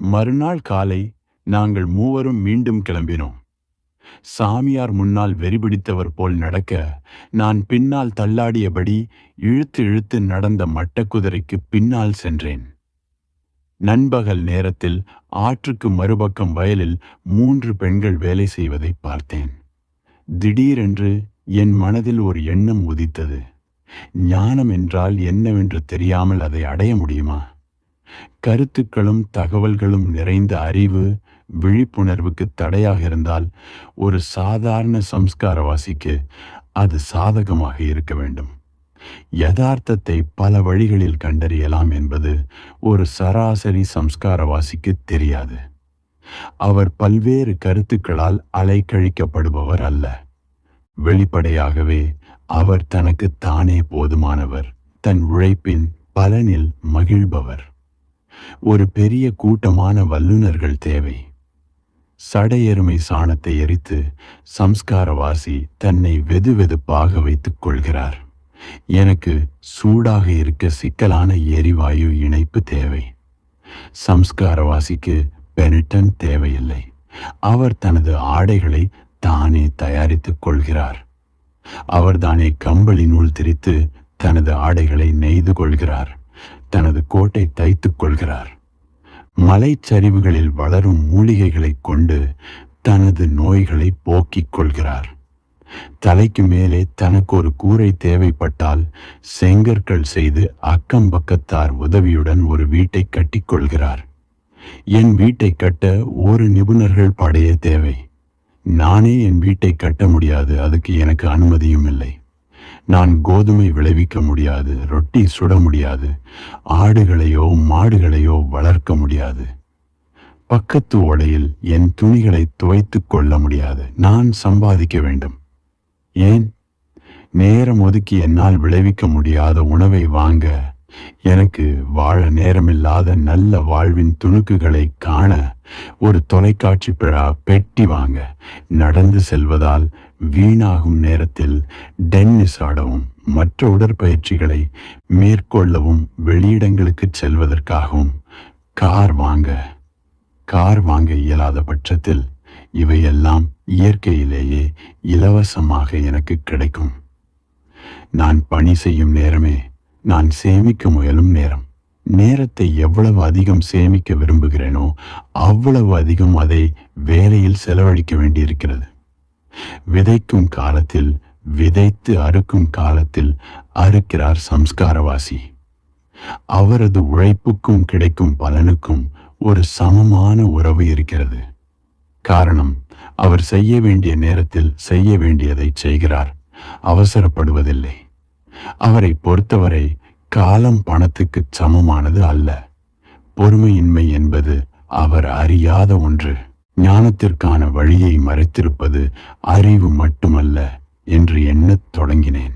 மறுநாள் காலை நாங்கள் மூவரும் மீண்டும் கிளம்பினோம். சாமியார் முன்னால் வெறிபிடித்தவர் போல் நடக்க, நான் பின்னால் தள்ளாடியபடி இழுத்து இழுத்து நடந்த மட்டக்குதிரைக்கு பின்னால் சென்றேன். நண்பகல் நேரத்தில் ஆற்றுக்கு மறுபக்கம் வயலில் 3 பெண்கள் வேலை செய்வதை பார்த்தேன். திடீரென்று என் மனதில் ஒரு எண்ணம் உதித்தது. ஞானம் என்றால் என்னவென்று தெரியாமல் அதை அடைய முடியுமா? கருத்துக்களும் தகவல்களும் நிறைந்த அறிவு விழிப்புணர்வுக்கு தடையாக இருந்தால் ஒரு சாதாரண சம்ஸ்காரவாசிக்கு அது சாதகமாக இருக்க வேண்டும். யதார்த்தத்தை பல வழிகளில் கண்டறியலாம் என்பது ஒரு சராசரி சம்ஸ்காரவாசிக்கு தெரியாது. அவர் பல்வேறு கருத்துக்களால் அலைக்கழிக்கப்படுபவர் அல்ல. வெளிப்படையாகவே அவர் தனக்கு தானே போதுமானவர், தன் உழைப்பின் பலனில் மகிழ்பவர். ஒரு பெரிய கூட்டமான வல்லுநர்கள் தேவை. சடையெருமை சாணத்தை எரித்து சம்ஸ்காரவாசி தன்னை வெதுவெதுப்பாக வைத்துக் கொள்கிறார். எனக்கு சூடாக இருக்க சிக்கலான எரிவாயு இணைப்பு தேவை. சம்ஸ்காரவாசிக்கு பெனிட்டன் தேவையில்லை. அவர் தனது ஆடைகளை தானே தயாரித்துக் கொள்கிறார். அவர்தானே கம்பளி நூல் திரித்து தனது ஆடைகளை நெய்து கொள்கிறார். தனது கோட்டை தைத்துக் கொள்கிறார். மலைச்சரிவுகளில் வளரும் மூலிகைகளை கொண்டு தனது நோய்களை போக்கிக் கொள்கிறார். தலைக்கு மேலே தனக்கு ஒரு கூரை தேவைப்பட்டால் செங்கற்கள் செய்து அக்கம் பக்கத்தார் உதவியுடன் ஒரு வீட்டை கட்டிக்கொள்கிறார். என் வீட்டை கட்ட ஒரு நிபுணர்கள் படைய தேவை. நானே என் வீட்டை கட்ட முடியாது. அதுக்கு எனக்கு அனுமதியும் இல்லை. நான் கோதுமை விளைவிக்க முடியாது, ரொட்டி சுட முடியாது, ஆடுகளையோ மாடுகளையோ வளர்க்க முடியாது. பக்கத்து ஓடையில் என் துணிகளை துவைத்து கொள்ள முடியாது. நான் சம்பாதிக்க வேண்டும். ஏன்? நேரம் ஒதுக்கி என்னால் விளைவிக்க முடியாத உணவை வாங்க, எனக்கு வாழ நேரமில்லாத நல்ல வாழ்வின் துணுக்குகளை காண, ஒரு தொலைக்காட்சி பெட்டி வாங்க, நடந்து செல்வதால் வீணாகும் நேரத்தில் டென்னிஸ் ஆடவும் மற்ற உடற்பயிற்சிகளை மேற்கொள்ளவும் வெளியிடங்களுக்கு செல்வதற்காகவும் கார் வாங்க இயலாத பட்சத்தில் இவையெல்லாம் இயற்கையிலேயே இலவசமாக எனக்கு கிடைக்கும். நான் பணி செய்யும் நேரமே நான் சேமிக்க முயலும் நேரம். நேரத்தை எவ்வளவு அதிகம் சேமிக்க விரும்புகிறேனோ அவ்வளவு அதிகம் அதை வேலையில் செலவழிக்க வேண்டியிருக்கிறது. விதைக்கும் காலத்தில் விதைத்து அறுக்கும் காலத்தில் அறுக்கிறார் சம்ஸ்காரவாசி. அவரது உழைப்புக்கும் கிடைக்கும் பலனுக்கும் ஒரு சமமான உறவு இருக்கிறது. காரணம், அவர் செய்ய வேண்டிய நேரத்தில் செய்ய வேண்டியதை செய்கிறார், அவசரப்படுவதில்லை. அவரை பொறுத்தவரை காலம் பணத்துக்கு சமமானது அல்ல. பொறுமையின்மை என்பது அவர் அறியாத ஒன்று. ஞானத்திற்கான வழியை மறைத்திருப்பது அறிவு மட்டுமல்ல என்று எண்ணத் தொடங்கினேன்.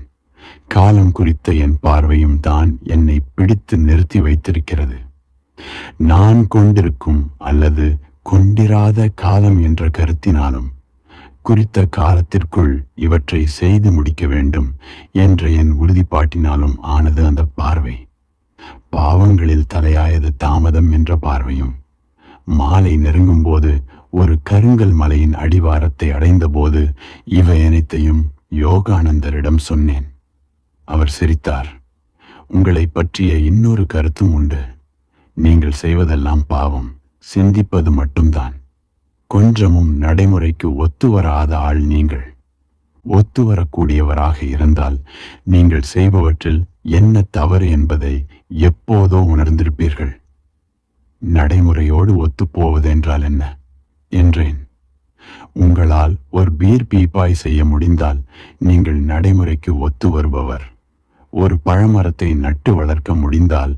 காலம் குறித்த என் பார்வையும் தான் என்னை பிடித்து நிறுத்தி வைத்திருக்கிறது. நான் கொண்டிருக்கும் அல்லது கொண்டிராத காலம் என்ற கருத்தினாலும் குறித்த காலத்திற்குள் இவற்றை செய்து முடிக்க வேண்டும் என்ற என் உறுதிப்பாட்டினாலும் ஆனது அந்த பார்வை. பாவங்களில் தலையாயது தாமதம் என்ற பார்வையும். மாலை நெருங்கும் போது ஒரு கருங்கல் மலையின் அடிவாரத்தை அடைந்த போது இவை அனைத்தையும் யோகானந்தரிடம் சொன்னேன். அவர் சிரித்தார். உங்களை பற்றிய இன்னொரு கருத்தும் உண்டு. நீங்கள் செய்வதெல்லாம் பாவம், சிந்திப்பது மட்டும்தான். கொஞ்சமும் நடைமுறைக்கு ஒத்துவராத ஆள் நீங்கள். ஒத்துவரக்கூடியவராக இருந்தால் நீங்கள் செய்பவற்றில் என்ன தவறு என்பதை எப்போதோ உணர்ந்திருப்பீர்கள். நடைமுறையோடு ஒத்துப்போவது என்றால் என்ன என்றேன். உங்களால் ஒரு பீர் பீப்பாய் செய்ய முடிந்தால் நீங்கள் நடைமுறைக்கு ஒத்து வருபவர். ஒரு பழமரத்தை நட்டு வளர்க்க முடிந்தால்,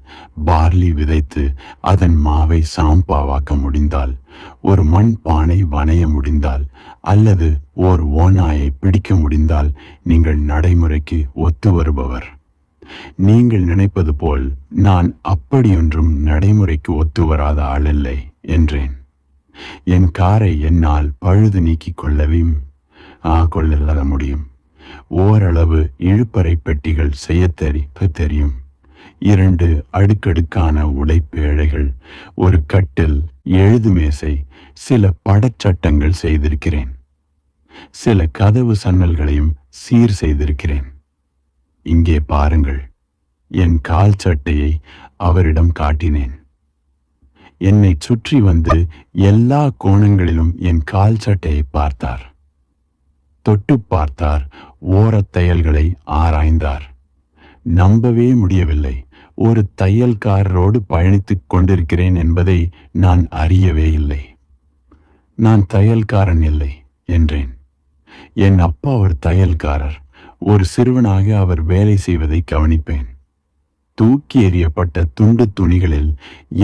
பார்லி விதைத்து அதன் மாவை சாம்பாவாக்க முடிந்தால், ஒரு மண் பானை வனைய முடிந்தால், அல்லது ஓர் ஓநாயை பிடிக்க முடிந்தால் நீங்கள் நடைமுறைக்கு ஒத்து வருபவர். நீங்கள் நினைப்பது போல் நான் அப்படியொன்றும் நடைமுறைக்கு ஒத்து வராத ஆளில்லை என்றேன். என் காரை என்னால் பழுது நீக்கிக் கொள்ள முடியும். ஓரளவு இழுப்பறை பெட்டிகள் செய்ய தெரியும். 2 அடுக்கடுக்கான உடைப்பேழைகள், ஒரு கட்டில், எழுது மேசை, சில படச்சட்டங்கள் செய்திருக்கிறேன். சில கதவு சன்னல்களையும் சீர் செய்திருக்கிறேன். இங்கே பாருங்கள். என் கால் சட்டையை அவரிடம் காட்டினேன். என்னை சுற்றி வந்து எல்லா கோணங்களிலும் என் கால் சட்டையை பார்த்தார். தொட்டு பார்த்தார். ஓரத் தையல்களை ஆராய்ந்தார். நம்பவே முடியவில்லை. ஒரு தையல்காரரோடு பயணித்துக் கொண்டிருக்கிறேன் என்பதை நான் அறியவே இல்லை. நான் தையல்காரன் இல்லை என்றேன். என் அப்பா ஒரு தையல்காரர். ஒரு சிறுவனாக அவர் வேலை செய்வதை கவனிப்பேன். தூக்கி எறியப்பட்ட துண்டு துணிகளில்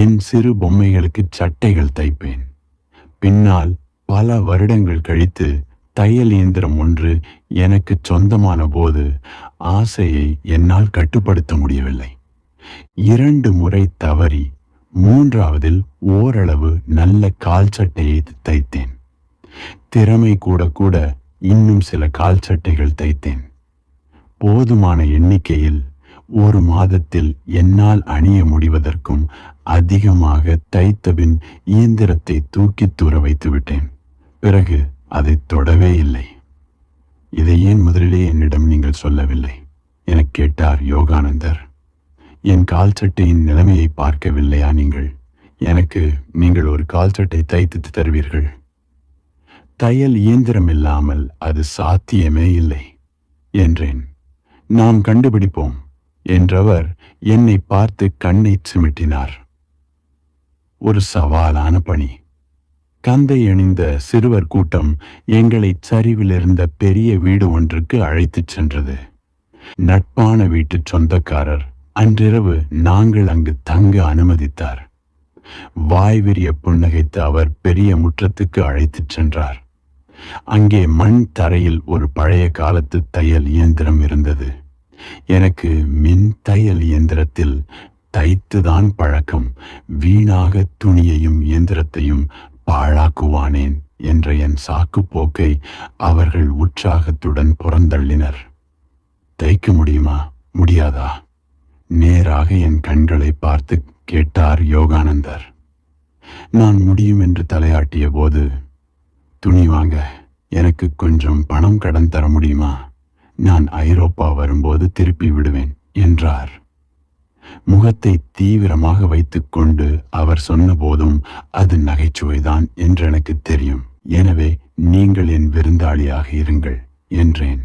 என் சிறு பொம்மைகளுக்கு சட்டைகள் தைப்பேன். பின்னால் பல வருடங்கள் கழித்து தையல் இயந்திரம் ஒன்று எனக்கு சொந்தமான போது ஆசையை என்னால் கட்டுப்படுத்த முடியவில்லை. 2 முறை தவறி 3ஆவதில் ஓரளவு நல்ல கால் சட்டையை தைத்தேன். திறமை கூட கூட இன்னும் சில கால் சட்டைகள் தைத்தேன். போதுமான எண்ணிக்கையில் ஒரு மாதத்தில் என்னால் அணிய முடிவதற்கும் அதிகமாக தைத்தபின் இயந்திரத்தை தூக்கி தூர வைத்து விட்டேன். பிறகு அதை தொடவே இல்லை. இதை ஏன் முதலிலே என்னிடம் நீங்கள் சொல்லவில்லை எனக் கேட்டார் யோகானந்தர். என் கால் சட்டையின் நிலைமையை பார்க்கவில்லையா நீங்கள்? எனக்கு நீங்கள் ஒரு கால் சட்டை தைத்து தருவீர்கள். தையல் இயந்திரம் இல்லாமல் அது சாத்தியமே இல்லை என்றேன். நாம் கண்டுபிடிப்போம் என்றவர் என்னை பார்த்து கண்ணை சிமிட்டினார். ஒரு சவாலான பணி. கந்தை அணிந்த சிறுவர் கூட்டம் எங்களை சரிவில் இருந்த பெரிய வீடு ஒன்றுக்கு அழைத்துச் சென்றது. நட்பான வீட்டு சொந்தக்காரர் அன்றிரவு நாங்கள் அங்கு தங்க அனுமதித்தார். வாய்விரிய புன்னகைத்து அவர் பெரிய முற்றத்துக்கு அழைத்துச் சென்றார். அங்கே மண் தரையில் ஒரு பழைய காலத்து தையல் இயந்திரம் இருந்தது. எனக்கு மின் தையல் இயந்திரத்தில் தைத்துதான் பழக்கம். வீணாக துணியையும் இயந்திரத்தையும் பாழாக்குவானேன் என்ற என் சாக்கு போக்கை அவர்கள் உற்சாகத்துடன் புறந்தள்ளினர். தைக்க முடியுமா, முடியாதா? நேராக என் கண்களை பார்த்து கேட்டார் யோகானந்தர். நான் முடியும் என்று தலையாட்டிய போது, துணி வாங்க எனக்கு கொஞ்சம் பணம் கடன் தர முடியுமா? நான் ஐரோப்பா வரும்போது திருப்பி விடுவேன் என்றார். முகத்தை தீவிரமாக வைத்துக்கொண்டு அவர் சொன்ன போதும் அது நகைச்சுவைதான் என்று எனக்கு தெரியும். எனவே நீங்கள் என் விருந்தாளியாக இருங்கள் என்றேன்.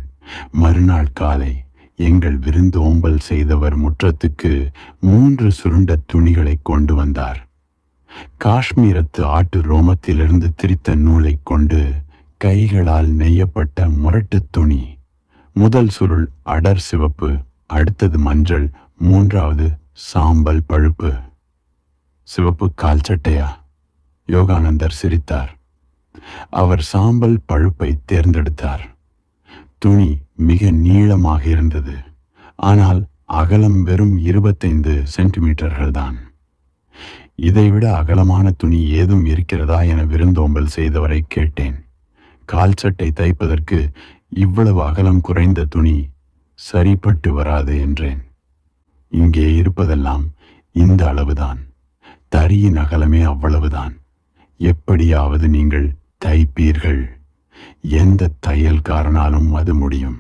மறுநாள் காலை எங்கள் விருந்தோம்பல் செய்தவர் முற்றத்துக்கு 3 சுருண்ட துணிகளை கொண்டு வந்தார். காஷ்மீரத்து ஆட்டு ரோமத்திலிருந்து திரித்த நூலை கொண்டு கைகளால் நெய்யப்பட்ட முரட்டு துணி. முதல் சுருள் அடர் சிவப்பு, அடுத்தது மஞ்சள், 3ஆவது சாம்பல் பழுப்பு. சிவப்பு கால் சட்டையா? யோகானந்தர் சிரித்தார். அவர் சாம்பல் பழுப்பை தேர்ந்தெடுத்தார். துணி மிக நீளமாக இருந்தது. ஆனால் அகலம் வெறும் 25 சென்டிமீட்டர்கள் தான். இதைவிட அகலமான துணி ஏதும் இருக்கிறதா என விருந்தோம்பல் செய்தவரை கேட்டேன். கால் சட்டை தைப்பதற்கு இவ்வளவு அகலம் குறைந்த துணி சரிப்பட்டு வராது என்றேன். இங்கே இருப்பதெல்லாம் இந்த அளவுதான். தறியின் அகலமே அவ்வளவுதான். எப்படியாவது நீங்கள் தைப்பீர்கள். எந்த தையல்காரனாலும் அது முடியும்.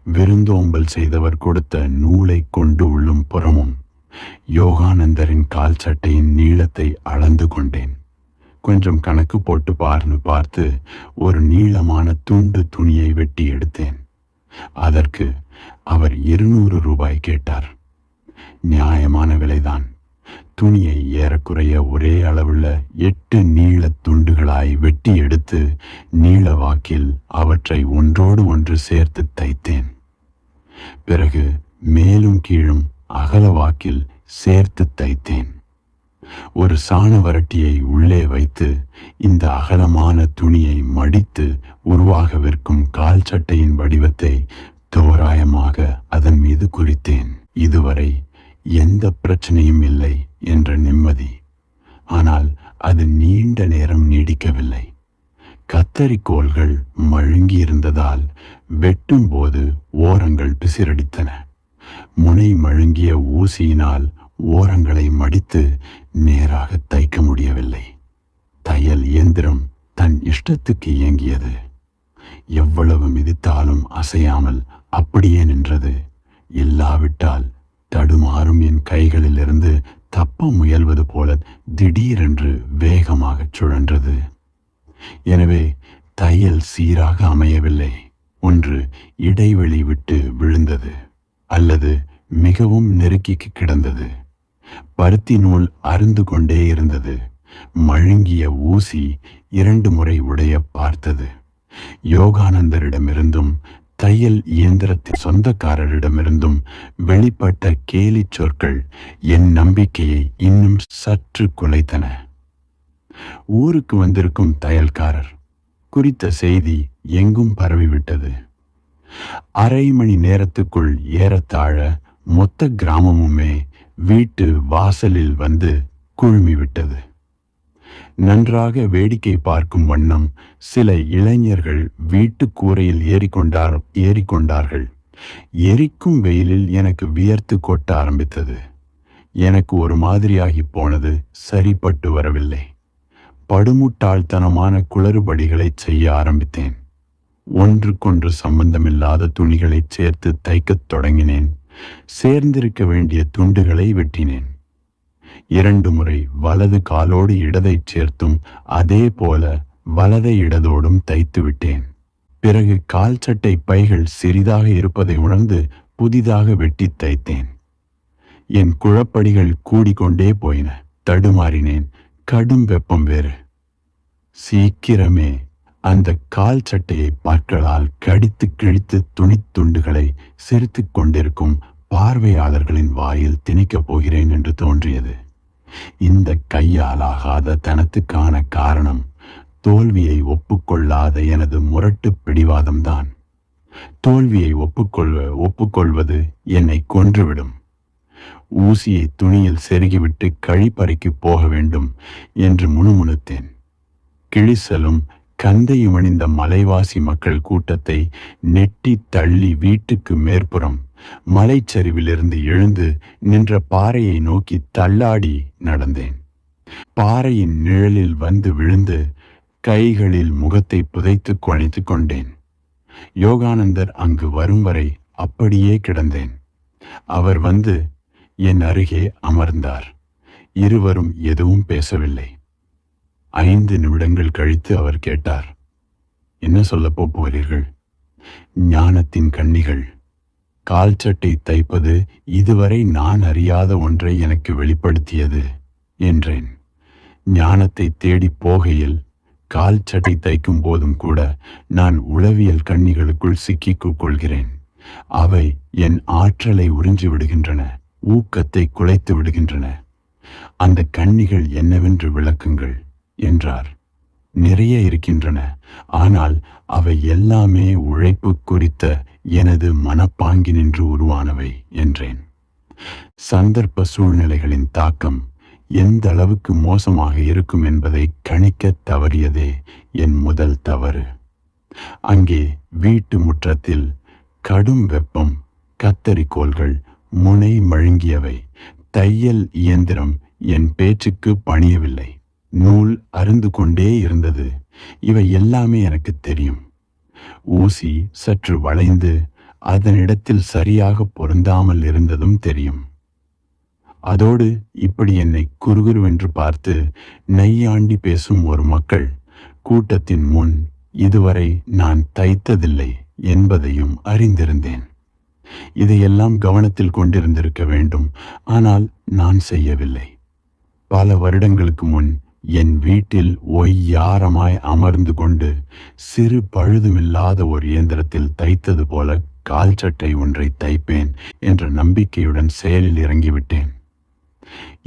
விருந்தோம்பல் செய்தவர் கொடுத்த நூலை கொண்டு உள்ளும் புறமும் யோகானந்தரின் கால் சட்டையின் நீளத்தை அளந்து கொண்டேன். கொஞ்சம் கணக்கு போட்டு பார்த்து ஒரு நீளமான துண்டு துணியை வெட்டி எடுத்தேன். அதற்கு அவர் 200 ரூபாய் கேட்டார். நியாயமான விலைதான். துணியை ஏறக்குறைய ஒரே அளவுள்ள 8 நீள துண்டுகளாய் வெட்டி எடுத்து நீள வாக்கில் அவற்றை ஒன்றோடு ஒன்று சேர்த்து தைத்தேன். பிறகு மேலும் கீழும் அகல வாக்கில் சேர்த்து தைத்தேன். ஒரு சாண வரட்டியை உள்ளே வைத்து இந்த அகலமான துணியை மடித்து உருவாகவிருக்கும் கால் சட்டையின் வடிவத்தை தோராயமாக அதன் மீது குறித்தேன். இதுவரை எந்த பிரச்சனையும் இல்லை என்ற நிம்மதி. ஆனால் அது நீண்ட நேரம் நீடிக்கவில்லை. கத்தரிக்கோல்கள் மழுங்கி இருந்ததால் வெட்டும் போது ஓரங்கள் பிசிரடித்தன. முனை மழுங்கிய ஊசியினால் ஓரங்களை மடித்து நேராக தைக்க முடியவில்லை. தையல் இயந்திரம் தன் இஷ்டத்துக்கு இயங்கியது. எவ்வளவு மிதித்தாலும் அசையாமல் அப்படியே நின்றது. இல்லாவிட்டால் தடுமாறும் என் கைகளிலிருந்து தப்ப முயல்வது போல திடீரென்று வேகமாக சுழன்றது. எனவே தையல் சீராக அமையவில்லை. ஒன்று இடைவெளி விட்டு விழுந்தது, அல்லது மிகவும் நெருக்கி கிடந்தது. பருத்தி நூல் அருந்து கொண்டே இருந்தது. மழுங்கிய ஊசி 2 முறை உடைய பார்த்தது. யோகானந்தரிடமிருந்தும் தையல் இயந்திரத்தின் சொந்தக்காரரிடமிருந்தும் வெளிப்பட்ட கேலி சொற்கள் என் நம்பிக்கையை இன்னும் சற்று குலைத்தன. ஊருக்கு வந்திருக்கும் தையல்காரர் குறித்த செய்தி எங்கும் பரவிவிட்டது. அரை மணி நேரத்துக்குள் ஏறத்தாழ மொத்த கிராமமுமே வீட்டு வாசலில் வந்து குழுமிவிட்டது. நன்றாக வேடிக்கை பார்க்கும் வண்ணம் சில இளைஞர்கள் வீட்டு கூரையில் ஏறிக்கொண்டார்கள். எரிக்கும் வெயிலில் எனக்கு வியர்த்து கொட்ட ஆரம்பித்தது. எனக்கு ஒரு மாதிரியாகி போனது சரிப்பட்டு வரவில்லை. படுமுட்டாள்தனமான குளறுபடிகளை செய்ய ஆரம்பித்தேன். ஒன்றுக்கொன்று சம்பந்தமில்லாத துணிகளை சேர்த்து தைக்கத் தொடங்கினேன். சேர்ந்திருக்க வேண்டிய துண்டுகளை வெட்டினேன். 2 முறை வலது காலோடு இடதை சேர்த்தும் அதே போல வலதை இடதோடும் தைத்து விட்டேன். பிறகு கால் சட்டை பைகள் சிறிதாக இருப்பதை உணர்ந்து புதிதாக வெட்டி தைத்தேன். என் குழப்படிகள் கூடிக்கொண்டே போயின. தடுமாறினேன். கடும் வெப்பம் வேறு. சீக்கிரமே அந்த கால் சட்டையை பற்களால் கடித்து கிழித்து துணித்துண்டுகளை சிரித்து கொண்டிருக்கும் பார்வையாளர்களின் வாயில் திணிக்கப் போகிறேன் என்று தோன்றியது. இந்த கையாலாகாத தனத்துக்கான காரணம் தோல்வியை ஒப்புக்கொள்ளாத எனது முரட்டு பிடிவாதம்தான். தோல்வியை ஒப்புக்கொள்வது என்னை கொன்றுவிடும். ஊசியை துணியில் செருகிவிட்டு கழிப்பறைக்கு போக வேண்டும் என்று முணுமுணுத்தேன். கிழிசலும் கந்தையும் அணிந்த மலைவாசி மக்கள் கூட்டத்தை நெட்டி தள்ளி வீட்டுக்கு மேற்புறம் மலைச்சரிவிலிருந்து எழுந்து நின்ற பாறையை நோக்கி தள்ளாடி நடந்தேன். பாறையின் நிழலில் வந்து விழுந்து கைகளில் முகத்தை புதைத்து குழைத்து கொண்டேன். யோகானந்தர் அங்கு வரும் வரை அப்படியே கிடந்தேன். அவர் வந்து என் அருகே அமர்ந்தார். இருவரும் எதுவும் பேசவில்லை. 5 நிமிடங்கள் கழித்து அவர் கேட்டார், என்ன சொல்லப் போகிறீர்கள்? ஞானத்தின் கன்னிகள். கால் சட்டை தைப்பது இதுவரை நான் அறியாத ஒன்றை எனக்கு வெளிப்படுத்தியது என்றேன். ஞானத்தை தேடி போகையில் கால் சட்டை தைக்கும் போதும் கூட நான் உளவியல் கன்னிகளுக்குள் சிக்கிக் கொள்கிறேன். அவை என் ஆற்றலை உறிஞ்சி விடுகின்றன, ஊக்கத்தை குலைத்து விடுகின்றன. அந்த கன்னிகள் என்னவென்று விளக்குங்கள் என்றார். நிறைய இருக்கின்றன, ஆனால் அவை எல்லாமே உழைப்பு குறித்த எனது மனப்பாங்கினின்று உருவானவை என்றேன். சந்தர்ப்ப சூழ்நிலைகளின் தாக்கம் எந்த அளவுக்கு மோசமாக இருக்கும் என்பதை கணிக்க தவறியதே என் முதல் தவறு. அங்கே வீட்டு முற்றத்தில் கடும் வெப்பம், கத்தரிக்கோல்கள் முனை மழுங்கியவை. தையல் இயந்திரம் என் பேச்சுக்கு பணியவில்லை. நூல் அருந்து கொண்டே இருந்தது. இவை எல்லாமே எனக்கு தெரியும். ஊசி சற்று வளைந்து அதனிடத்தில் சரியாக பொருந்தாமல் இருந்ததும் தெரியும். அதோடு இப்படி என்னை குறுகுருவென்று பார்த்து நையாண்டி பேசும் ஒரு மக்கள் கூட்டத்தின் முன் இதுவரை நான் தைத்ததில்லை என்பதையும் அறிந்திருந்தேன். இதையெல்லாம் கவனத்தில் கொண்டிருந்திருக்க வேண்டும், ஆனால் நான் செய்யவில்லை. பல வருடங்களுக்கு முன் என் வீட்டில் ஒய்யாரமாய் அமர்ந்து கொண்டு சிறு பழுதுமில்லாத ஒரு இயந்திரத்தில் தைத்தது போல கால் சட்டை ஒன்றை தைப்பேன் என்ற நம்பிக்கையுடன் செயலில் இறங்கிவிட்டேன்.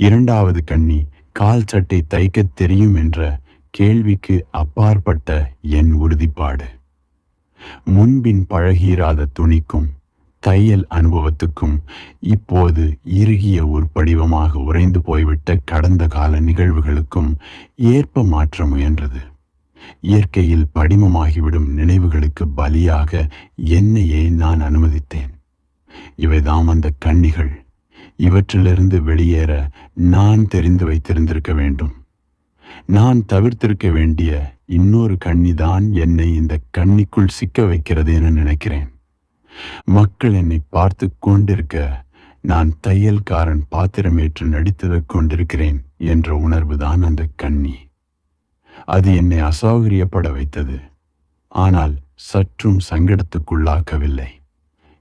2வது கண்ணி கால் சட்டை தைக்க தெரியும் என்ற கேள்விக்கு அப்பாற்பட்ட என் உறுதிப்பாடு. முன்பின் பழகிராத துணிக்கும் தையல் அனுபவத்துக்கும் இப்போது இறுகிய ஒரு படிவமாக உறைந்து போய்விட்ட கடந்த கால நிகழ்வுகளுக்கும் ஏற்ப மாற்ற முயன்றது. இயற்கையில் படிமமாகிவிடும் நினைவுகளுக்கு பலியாக என்னையே நான் அனுமதித்தேன். இவைதாம் அந்த கண்ணிகள். இவற்றிலிருந்து வெளியேற நான் தெரிந்து வைத்திருந்திருக்க வேண்டும். நான் தவிர்த்திருக்க வேண்டிய இன்னொரு கண்ணிதான் என்னை இந்த கண்ணிக்குள் சிக்க வைக்கிறது என நினைக்கிறேன். மக்கள் என்னை பார்த்து கொண்டிருக்க நான் தையல்காரன் பாத்திரமேற்று நடித்து கொண்டிருக்கிறேன் என்ற உணர்வுதான் அந்த கண்ணி. அது என்னை அசௌகரியப்பட வைத்தது. ஆனால் சற்றும் சங்கடத்துக்குள்ளாக்கவில்லை.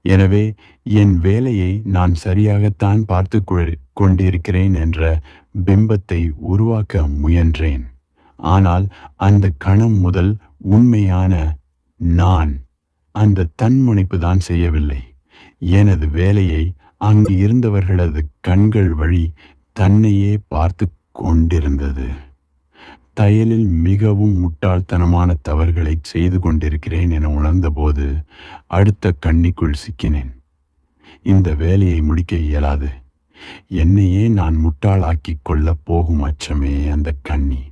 எனவே என் வேலையை நான் சரியாகத்தான் பார்த்து கொண்டிருக்கிறேன் என்ற பிம்பத்தை உருவாக்க முயன்றேன். ஆனால் அந்த கணம் முதல் உண்மையான நான் அந்த தன்முனைப்பு தான் செய்யவில்லை. எனது வேலையை அங்கு இருந்தவர்களது கண்கள் வழி தன்னையே பார்த்து கொண்டிருந்தது. தையலில் மிகவும் முட்டாள்தனமான தவறுகளை செய்து கொண்டிருக்கிறேன் என உணர்ந்தபோது அடுத்த கண்ணிக்குள் சிக்கினேன். இந்த வேலையை முடிக்க இயலாது. என்னையே நான் முட்டாளாக்கிக் கொள்ளப் போகும் அச்சமே அந்த கண்ணி.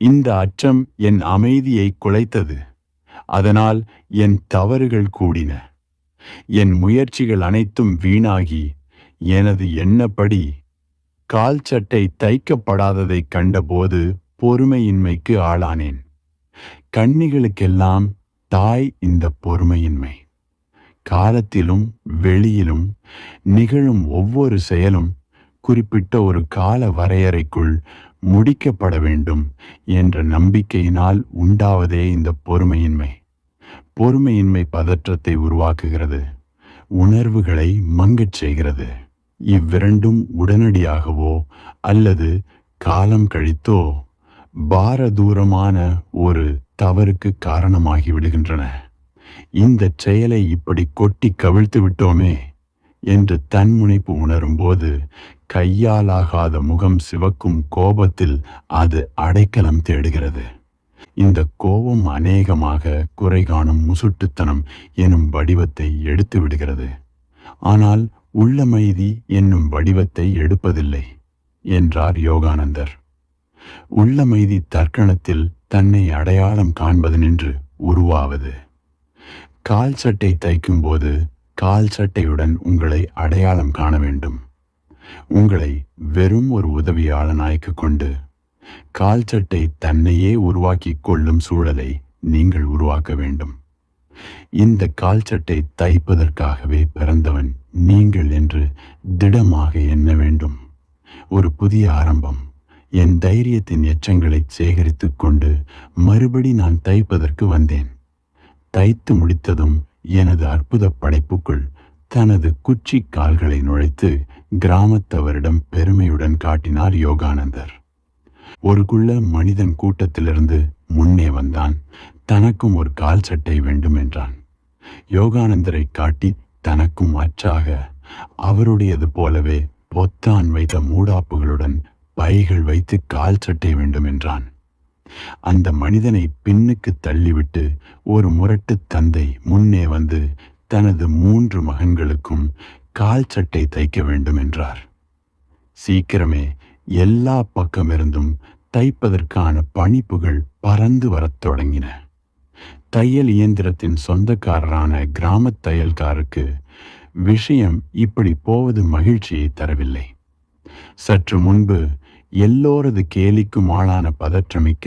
இந்த அச்சம் என் அமைதியை குலைத்தது. அதனால் என் தவறுகள் கூடின. என் முயற்சிகள் அனைத்தும் வீணாகி எனது எண்ணப்படி கால் சட்டை தைக்கப்படாததை கண்டபோது பொறுமையின்மைக்கு ஆளானேன். கண்ணிகளுக்கெல்லாம் தாய் இந்த பொறுமையின்மை. காலத்திலும் வெளியிலும் நிகழும் ஒவ்வொரு செயலும் குறிப்பிட்ட ஒரு கால வரையறைக்குள் முடிக்கப்பட வேண்டும் என்ற நம்பிக்கையினால் உண்டாவதே இந்த பொறுமையின்மை. பொறுமையின்மை பதற்றத்தை உருவாக்குகிறது, உணர்வுகளை மங்கச் செய்கிறது. இவ்விரண்டும் உடனடியாகவோ அல்லது காலம் கழித்தோ பாரதூரமான ஒரு தவறுக்கு காரணமாகி விடுகின்றன. இந்த செயலை இப்படி கொட்டி கவிழ்த்து விட்டோமே என்று தன்முனைப்பு உணரும்போது கையாலாகாத முகம் சிவக்கும் கோபத்தில் அது அடைக்கலம் தேடுகிறது. இந்த கோபம் அநேகமாக குறை காணும் முசுட்டுத்தனம் எனும் வடிவத்தை எடுத்து விடுகிறது. ஆனால் உள்ளமைதி என்னும் வடிவத்தை எடுப்பதில்லை என்றார் யோகானந்தர். உள்ளமைதி தர்க்கணத்தில் தன்னை அடையாளம் காண்பது நின்று உருவாவது. கால் சட்டை தைக்கும் போது கால் சட்டையுடன் உங்களை அடையாளம் காண வேண்டும். உங்களை வெறும் ஒரு உதவியாளனாய்க்கு கொண்டு கால் சட்டை தன்னையே உருவாக்கி கொள்ளும் சூழலை நீங்கள் உருவாக்க வேண்டும். இந்த கால் சட்டை தைப்பதற்காகவே பிறந்தவன் நீங்கள் என்று திடமாக எண்ண வேண்டும். ஒரு புதிய ஆரம்பம். என் தைரியத்தின் எச்சங்களை சேகரித்து கொண்டு மறுபடி நான் தைப்பதற்கு வந்தேன். தைத்து முடித்ததும் எனது அற்புத படைப்புக்குள் தனது குச்சி கால்களை நுழைத்து கிராமத்தவரிடம் பெருமையுடன் காட்டினார் யோகானந்தர். ஒரு குள்ள மனிதன் கூட்டத்திலிருந்து முன்னே வந்தான். தனக்கும் ஒரு கால் சட்டை வேண்டும் என்றான். யோகானந்தரை காட்டி தனக்கும் அச்சாக அவருடையது போலவே பொத்தான் வைத்த மூடாப்புகளுடன் பைகள் வைத்து கால் சட்டை வேண்டும் என்றான். அந்த மனிதனை பின்னுக்கு தள்ளிவிட்டு ஒரு முரட்டு தந்தை முன்னே வந்து தனது 3 மகன்களுக்கும் கால் சட்டை தைக்க வேண்டும் என்றார். சீக்கிரமே எல்லா பக்கமிருந்தும் தைப்பதற்கான பணிப்புகள் பறந்து வரத் தொடங்கின. தையல் இயந்திரத்தின் சொந்தக்காரரான கிராம தையல்காருக்கு விஷயம் இப்படி போவது மகிழ்ச்சியை தரவில்லை. சற்று முன்பு எல்லோரது கேலிக்கும் ஆளான பதற்றமிக்க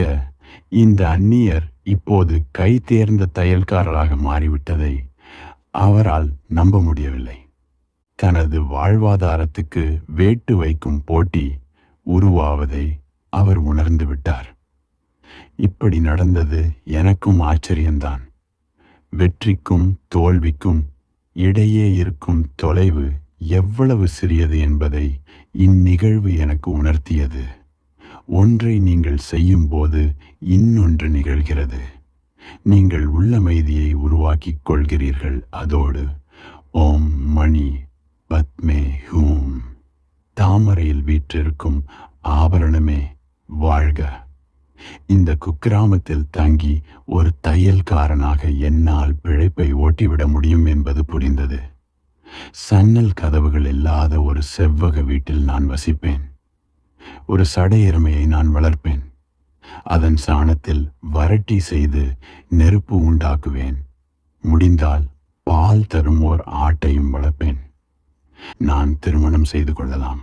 இந்த அந்நியர் இப்போது கை தேர்ந்த தையல்காரராக மாறிவிட்டதை அவரால் நம்ப முடியவில்லை. தனது வாழ்வாதாரத்துக்கு வேட்டு வைக்கும் போட்டி உருவாவதை அவர் உணர்ந்து விட்டார். இப்படி நடந்தது எனக்கும் ஆச்சரியம்தான். வெற்றிக்கும் தோல்விக்கும் இடையே இருக்கும் தொலைவு எவ்வளவு சிறியது என்பதை இந்நிகழ்வு எனக்கு உணர்த்தியது. ஒன்றை நீங்கள் செய்யும் போது இன்னொன்று நிகழ்கிறது. நீங்கள் உள்ளமைதியை உருவாக்கிக் கொள்கிறீர்கள். அதோடு ஓம் மணி பத்மே ஹூம், தாமரையில் வீற்றிருக்கும் ஆபரணமே வாழ்க. இந்த குக்கிராமத்தில் தங்கி ஒரு தையல்காரனாக என்னால் பிழைப்பை ஓட்டிவிட முடியும் என்பது புரிந்தது. சன்னல் கதவுகள் இல்லாத ஒரு செவ்வக வீட்டில் நான் வசிப்பேன். ஒரு சடை எருமையை நான் வளர்ப்பேன். அதன் சாணத்தில் வரட்டி செய்து நெருப்பு உண்டாக்குவேன். முடிந்தால் பால் தரும் ஓர் ஆட்டையும் வளர்ப்பேன். நான் திருமணம் செய்து கொள்ளலாம்.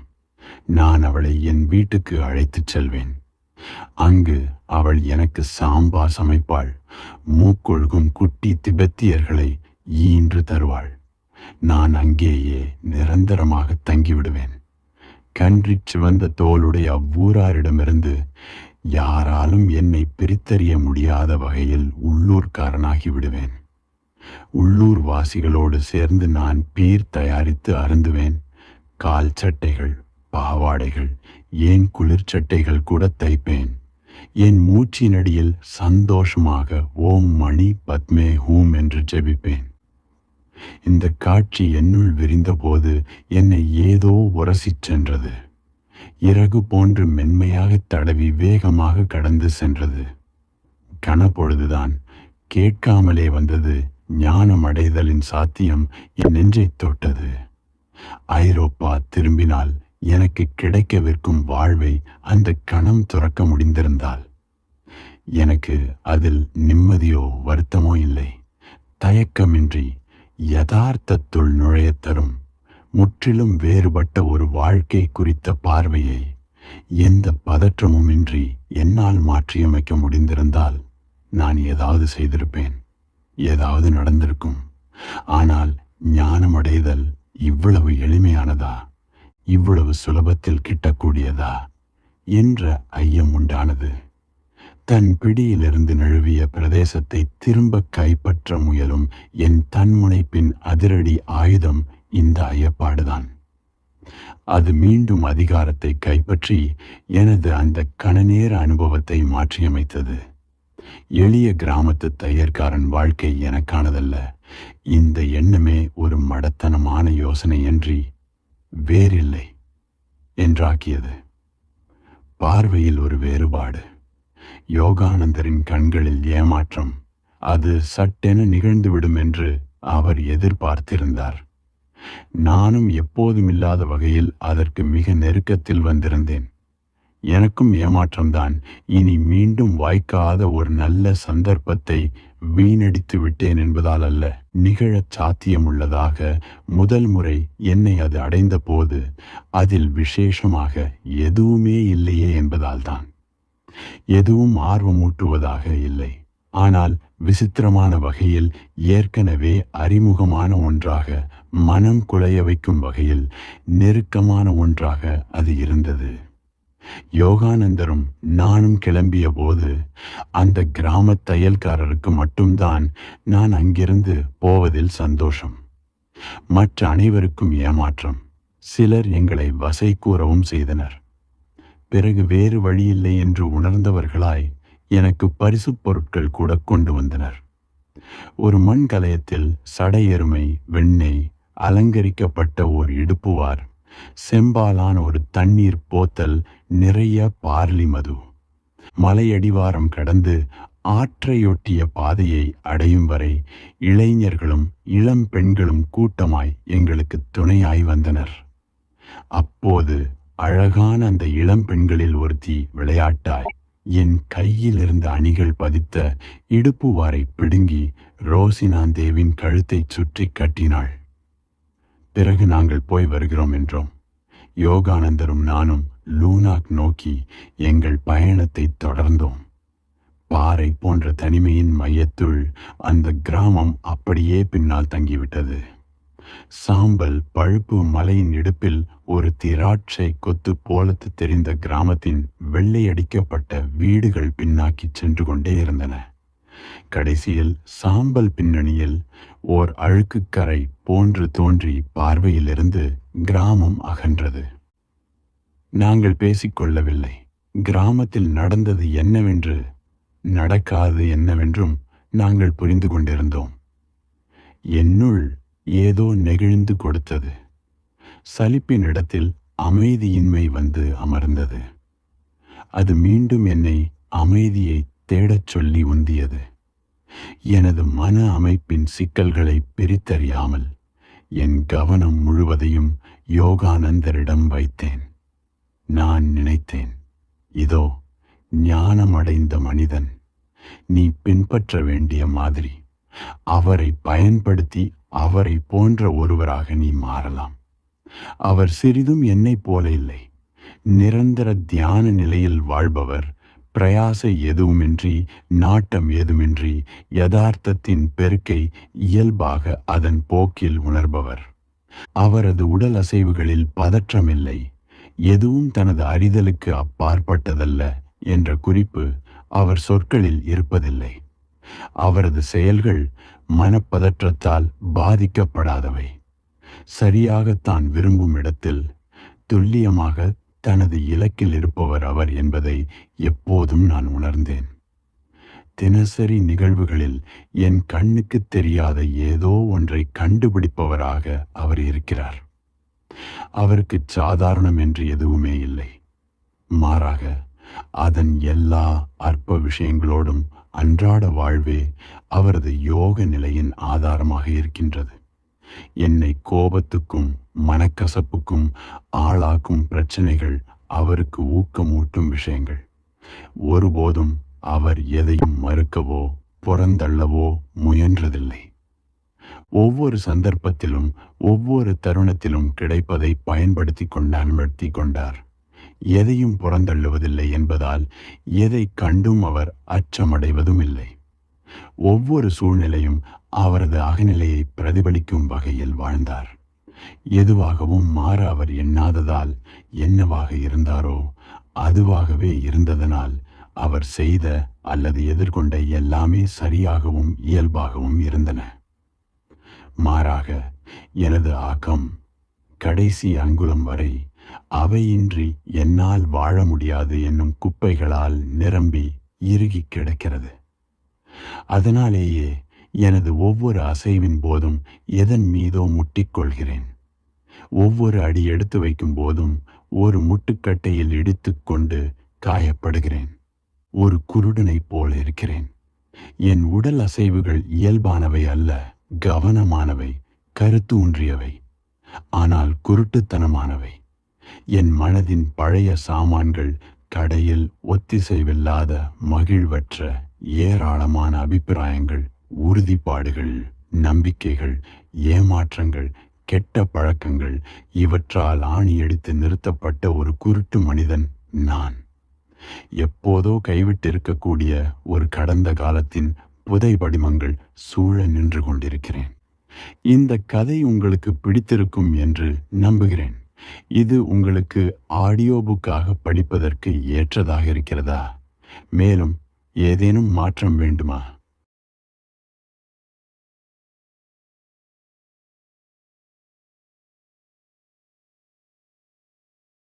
நான் அவளை என் வீட்டுக்கு அழைத்துச் செல்வேன். அங்கு அவள் எனக்கு சாம்பார் சமைப்பாள். மூக்கொழுகும் குட்டி திபெத்தியர்களை ஈன்று தருவாள். நான் அங்கேயே நிரந்தரமாக தங்கிவிடுவேன். கன்றிச் சிவந்த தோளுடைய அவ்வூராரிடமிருந்து யாராலும் என்னை பிரித்தறிய முடியாத வகையில் உள்ளூர்காரனாகி விடுவேன். உள்ளூர் வாசிகளோடு சேர்ந்து நான் பீர் தயாரித்து அருந்துவேன். கால் சட்டைகள், பாவாடைகள், ஏன் குளிர்ச்சட்டைகள் கூட தைப்பேன். என் மூச்சினடியில் சந்தோஷமாக ஓம் மணி பத்மே ஹூம் என்று ஜெபிப்பேன். இந்த காட்சி என்னுள் விரிந்தபோது என்னை ஏதோ உரசிச் சென்றது. இறகு போன்று மென்மையாக தடவி வேகமாக கடந்து சென்றது. கனப்பொழுதுதான் கேட்காமலே வந்தது. ஞானம் அடைதலின் சாத்தியம் என் நெஞ்சை தொட்டது. ஐரோப்பா திரும்பினால் எனக்கு கிடைக்கவிருக்கும் வாழ்வை அந்த கணம் துறக்க முடிந்திருந்தால் எனக்கு அதில் நிம்மதியோ வருத்தமோ இல்லை. தயக்கமின்றி யதார்த்தத்துள் நுழையத் தரும் முற்றிலும் வேறுபட்ட ஒரு வாழ்க்கை குறித்த பார்வையை எந்த பதற்றமுமின்றி என்னால் மாற்றியமைக்க முடிந்திருந்தால் நான் ஏதாவது செய்திருப்பேன். ஏதாவது நடந்திருக்கும். ஆனால் ஞானமடைதல் இவ்வளவு எளிமையானதா, இவ்வளவு சுலபத்தில் கிட்டக்கூடியதா என்ற ஐயம் உண்டானது. தன் பிடியிலிருந்து நழுவிய பிரதேசத்தை திரும்ப கைப்பற்ற முயலும் என் தன்முனைப்பின் அதிரடி ஆயுதம் இந்த ஐயப்பாடுதான். அது மீண்டும் அதிகாரத்தை கைப்பற்றி எனது அந்த கணநேர அனுபவத்தை மாற்றியமைத்தது. எளிய கிராமத்து தையற்காரன் வாழ்க்கை எனக்கானதல்ல. இந்த எண்ணமே ஒரு மடத்தனமான யோசனையன்றி வேறில்லை என்றாக்கியது. பார்வையில் ஒரு வேறுபாடு. யோகானந்தரின் கண்களில் ஏமாற்றம். அது சட்டென நிகழ்ந்துவிடும் என்று அவர் எதிர்பார்த்திருந்தார். நானும் எப்போதும் இல்லாத வகையில் அதற்கு மிக நெருக்கத்தில் வந்திருந்தேன். எனக்கும் ஏமாற்றம்தான். இனி மீண்டும் வாய்க்காத ஒரு நல்ல சந்தர்ப்பத்தை வீணடித்து விட்டேன் என்பதால் அல்ல, நிகழச் சாத்தியமுள்ளதாக முதல் முறை என்னை அது அடைந்த போது அதில் விசேஷமாக எதுவுமே இல்லையே என்பதால்தான். எதுவும் ஆர்வமூட்டுவதாக இல்லை. ஆனால் விசித்திரமான வகையில் ஏற்கனவே அறிமுகமான ஒன்றாக, மனம் குலைய வைக்கும் வகையில் நெருக்கமான ஒன்றாக அது இருந்தது. யோகானந்தரும் நானும் கிளம்பிய போது அந்த கிராம தையல்காரருக்கு மட்டும்தான் நான் அங்கிருந்து போவதில் சந்தோஷம். மற்ற அனைவருக்கும் ஏமாற்றம். சிலர் எங்களை வசை கூறவும் செய்தனர். பிறகு வேறு வழியில்லை என்று உணர்ந்தவர்களாய் எனக்கு பரிசுப் பொருட்கள் கூட கொண்டு வந்தனர். ஒரு மண் கலயத்தில் சடை எருமை, வெண்ணெய், அலங்கரிக்கப்பட்ட ஓர் இடுப்புவார், செம்பாலான ஒரு தண்ணீர் போத்தல் நிறைய பார்லி மது. மலையடிவாரம் கடந்து ஆற்றையொட்டிய பாதையை அடையும் வரை இளைஞர்களும் இளம் பெண்களும் கூட்டமாய் எங்களுக்கு துணையாய் வந்தனர். அப்போது அழகான அந்த இளம் பெண்களில் ஒருத்தி விளையாட்டாய் என் கையில் இருந்த அணிகள் பதித்த இடுப்புவாரை பிடுங்கி ரோசினாந்தேவின் கழுத்தை சுற்றி கட்டினாள். பிறகு நாங்கள் போய் வருகிறோம் என்றோம். யோகானந்தரும் நானும் லூனாக் நோக்கி எங்கள் பயணத்தை தொடர்ந்தோம். பாறை போன்ற தனிமையின் மையத்துள் அந்த கிராமம் அப்படியே பின்னால் தங்கிவிட்டது. சாம்பல் பழுப்பு மலையின் இடுப்பில் ஒரு திராட்சை கொத்து போலத்து தெரிந்த கிராமத்தின் வெள்ளையடிக்கப்பட்ட வீடுகள் பின்னாக்கி சென்று கொண்டே இருந்தன. கடைசியில் சாம்பல் பின்னணியில் ஓர் அழுக்குக்கரை போன்று தோன்றி பார்வையிலிருந்து கிராமம் அகன்றது. நாங்கள் பேசிக்கொள்ளவில்லை. கிராமத்தில் நடந்தது என்னவென்று, நடக்காது என்னவென்றும் நாங்கள் புரிந்து கொண்டிருந்தோம். என்னுள் ஏதோ நெகிழ்ந்து கொடுத்தது. சலிப்பின் இடத்தில் அமைதியின்மை வந்து அமர்ந்தது. அது மீண்டும் என்னை அமைதியை தேடச் சொல்லி உந்தியது. எனது மன அமைப்பின் சிக்கல்களை பிரித்தறியாமல் என் கவனம் முழுவதையும் யோகானந்தரிடம் வைத்தேன். நான் நினைத்தேன், இதோ ஞானமடைந்த மனிதன், நீ பின்பற்ற வேண்டிய மாதிரி. அவரை பயன்படுத்தி அவரை போன்ற ஒருவராக நீ மாறலாம். அவர் சிறிதும் என்னைப் போல இல்லை. நிரந்தர தியான நிலையில் வாழ்பவர், பிரயாசை எதுவுமின்றி, நாட்டம் ஏதுமின்றி, யதார்த்தத்தின் பெருக்கை இயல்பாக அதன் போக்கில் உணர்பவர். அவரது உடல் அசைவுகளில் பதற்றமில்லை. எதுவும் தனது அறிதலுக்கு அப்பாற்பட்டதல்ல என்ற குறிப்பு அவர் சொற்களில் இருப்பதில்லை. அவரது செயல்கள் மனப்பதற்றத்தால் பாதிக்கப்படாதவை. சரியாக தான் விரும்பும் இடத்தில் துல்லியமாக தனது இலக்கில் இருப்பவர் அவர் என்பதை எப்போதும் நான் உணர்ந்தேன். தினசரி நிகழ்வுகளில் என் கண்ணுக்கு தெரியாத ஏதோ ஒன்றை கண்டுபிடிப்பவராக அவர் இருக்கிறார். அவருக்கு சாதாரணம் என்று எதுவுமே இல்லை. மாறாக அதன் எல்லா அற்ப விஷயங்களோடும் அன்றாட வாழ்வே அவரது யோக நிலையின் ஆதாரமாக இருக்கின்றது. என்னை கோபத்துக்கும் மனக்கசப்புக்கும் ஆளாக்கும் பிரச்சனைகள் அவருக்கு ஊக்கமூட்டும் விஷயங்கள். ஒருபோதும் அவர் எதையும் மறுக்கவோ புறந்தள்ளவோ முயன்றதில்லை. ஒவ்வொரு சந்தர்ப்பத்திலும் ஒவ்வொரு தருணத்திலும் கிடைப்பதை பயன்படுத்தி கொண்டார். எதையும் புறந்தள்ளுவதில்லை என்பதால் எதை கண்டும் அவர் அச்சமடைவதும் இல்லை. ஒவ்வொரு சூழ்நிலையும் அவரது அகநிலையை பிரதிபலிக்கும் வகையில் வாழ்ந்தார். எதுவாகவும் மாற அவர் எண்ணாததால் என்னவாக இருந்தாரோ அதுவாகவே இருந்ததனால் அவர் செய்த அல்லது எதிர்கொண்ட எல்லாமே சரியாகவும் இயல்பாகவும் இருந்தன. மாறாக எனது ஆக்கம் கடைசி அங்குலம் வரை அவையின்றி என்னால் வாழ முடியாது என்னும் குப்பைகளால் நிரம்பி இறுகி கிடக்கிறது. அதனாலேயே எனது ஒவ்வொரு அசைவின் போதும் எதன் மீதோ முட்டிக்கொள்கிறேன். ஒவ்வொரு அடி எடுத்து வைக்கும் போதும் ஒரு முட்டுக்கட்டையில் இடித்து கொண்டு காயப்படுகிறேன். ஒரு குருடனைப் போல இருக்கிறேன். என் உடல் அசைவுகள் இயல்பானவை அல்ல, கவனமானவை, கருத்து ஊன்றியவை, ஆனால் குருட்டுத்தனமானவை. என் மனதின் பழைய சாமான்கள் கடையில் ஒத்திசைவில்லாத மகிழ்வற்ற ஏராளமான அபிப்பிராயங்கள், உறுதிப்பாடுகள், நம்பிக்கைகள், ஏமாற்றங்கள், கெட்ட பழக்கங்கள், இவற்றால் ஆணி எடுத்து நிறுத்தப்பட்ட ஒரு குருட்டு மனிதன் நான். எப்போதோ கைவிட்டிருக்கக்கூடிய ஒரு கடந்த காலத்தின் புதை படிமங்கள் சூழ நின்று கொண்டிருக்கிறேன். இந்த கதை உங்களுக்கு பிடித்திருக்கும் என்று நம்புகிறேன். இது உங்களுக்கு ஆடியோ புக்காக படிப்பதற்கு ஏற்றதாக இருக்கிறதா? மேலும் ஏதேனும் மாற்றம் வேண்டுமா?